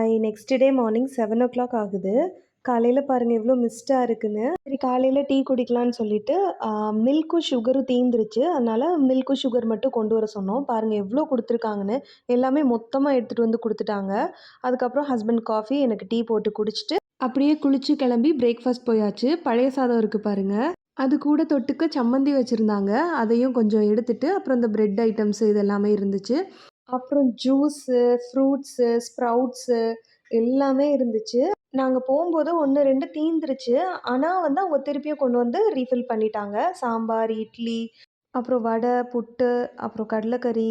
Hi! Next day morning 7:00 ஆகுது. காலையில பாருங்க எவ்ளோ மிஸ்ட்டா இருக்குன்னு. சரி காலையில டீ குடிக்கலான்னு சொல்லிட்டு, மில்க்கும் சுகரும் தீந்துருச்சு. அதனால மில்க்கும் சுகர் மட்டும் கொண்டு வர சொன்னோம். பாருங்க எவ்ளோ குடுத்துருக்காங்கன்னு. எல்லாமே மொத்தமா எடுத்துட்டு வந்து குடுத்துட்டாங்க. அதுக்கப்புறம் ஹஸ்பண்ட் காஃபி, எனக்கு டீ போட்டு குடிச்சுட்டு, அப்படியே குளிச்சு கிளம்பி பிரேக்ஃபாஸ்ட் போயாச்சு. பழைய சாதம் இருக்கு பாருங்க. அது கூட தொட்டுக்க சம்மந்தி வச்சிருந்தாங்க. அதையும் கொஞ்சம் எடுத்துட்டு, அப்புறம் இந்த பிரெட் ஐட்டம்ஸ் இது எல்லாமே இருந்துச்சு. அப்புறம் ஜூஸு, ஃப்ரூட்ஸு, ஸ்ப்ரவுட்ஸு எல்லாமே இருந்துச்சு. நாங்க போம்போது 1, 2 தீந்துருச்சு. ஆனா வந்து அவங்க திருப்பியும் கொண்டு வந்து ரீஃபில் பண்ணிட்டாங்க. சாம்பார், இட்லி, அப்புறம் வடை, புட்டு, அப்புறம் கடலைக்கறி,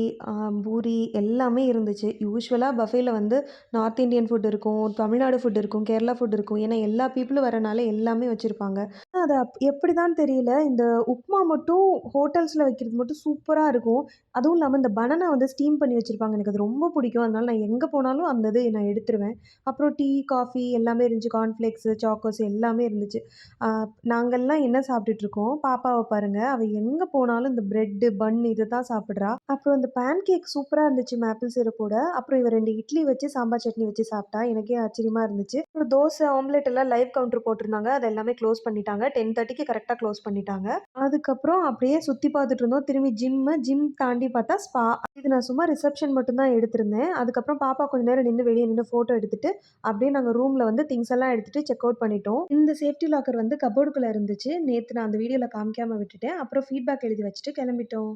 பூரி எல்லாமே இருந்துச்சு. யூசுவலா பஃபேல வந்து நார்த் இந்தியன் ஃபுட் இருக்கும், தமிழ்நாடு ஃபுட் இருக்கும், கேரளா ஃபுட் இருக்கும். ஏன்னா எல்லா பீப்பிளும் வரனால எல்லாமே வச்சிருப்பாங்க. அது எப்படிதான் தெரியல. இந்த உப்மா மட்டும் ஹோட்டல்ஸ்ல வைக்கிறது மட்டும் சூப்பரா இருக்கும். அதுவும் இல்லாம இந்த பனானா வந்து ஸ்டீம் பண்ணி வச்சிருப்பாங்க. எனக்கு அது ரொம்ப பிடிக்கும். அதனால நான் எங்க போனாலும் அந்த இது நான் எடுத்துருவேன். அப்புறம் டீ, காஃபி எல்லாமே இருந்துச்சு. கார்ன்ஃப்ளேக்ஸு, சாக்கோஸ் எல்லாமே இருந்துச்சு. அ நாங்கலாம் என்ன சாப்பிட்டுட்டுருக்கோம், பாப்பாவ பாருங்க. அவ எங்க போனாலும் இந்த பிரெட்டு, பன் இத தான் சாப்பிடுறா. அப்புறம் இந்த பேன் கேக் சூப்பரா இருந்துச்சு மேப்பிள் சிரப்போட. அப்புறம் இவ 2 இட்லி வச்சு சாம்பார் சட்னி வச்சு சாப்பிட்டா. எனக்கே ஆச்சரியமா இருந்துச்சு. அப்புறம் தோசை, ஆம்லெட் எல்லாம் லைவ் கவுண்டர் போட்டிருந்தாங்க. அது எல்லாமே க்ளோஸ் பண்ணிட்டாங்க. 10:30க்கு கரெக்ட்டா க்ளோஸ் பண்ணிட்டாங்க. அதுக்கப்புறம் அப்படியே சுத்தி பார்த்துட்டு இருந்தோம். திரும்பி ஜிம் தாண்டி பார்த்தா ஸ்பா. இது நான் சும்மா ரிசப்ஷன் மட்டும் தான் எடுத்திருந்தேன். அதுக்கப்புறம் பாப்பா கொஞ்ச நேரம் வெளிய நின்னு ஃபோட்டோ எடுத்துட்டு, அப்படியே நாங்க ரூம்ல வந்து திங்ஸ் எல்லாம் எடுத்துட்டு செக் அவுட் பண்ணிட்டோம். இந்த சேஃப்டி லாக்கர் வந்து கப்போர்டுக்குள்ள இருந்துச்சு. நேத்து நான் அந்த வீடியோல காமிக்காம விட்டுட்டேன். அப்புறம் ஃபீட்பேக் எழுதி வச்சுட்டு கிளம்பிட்டோம்.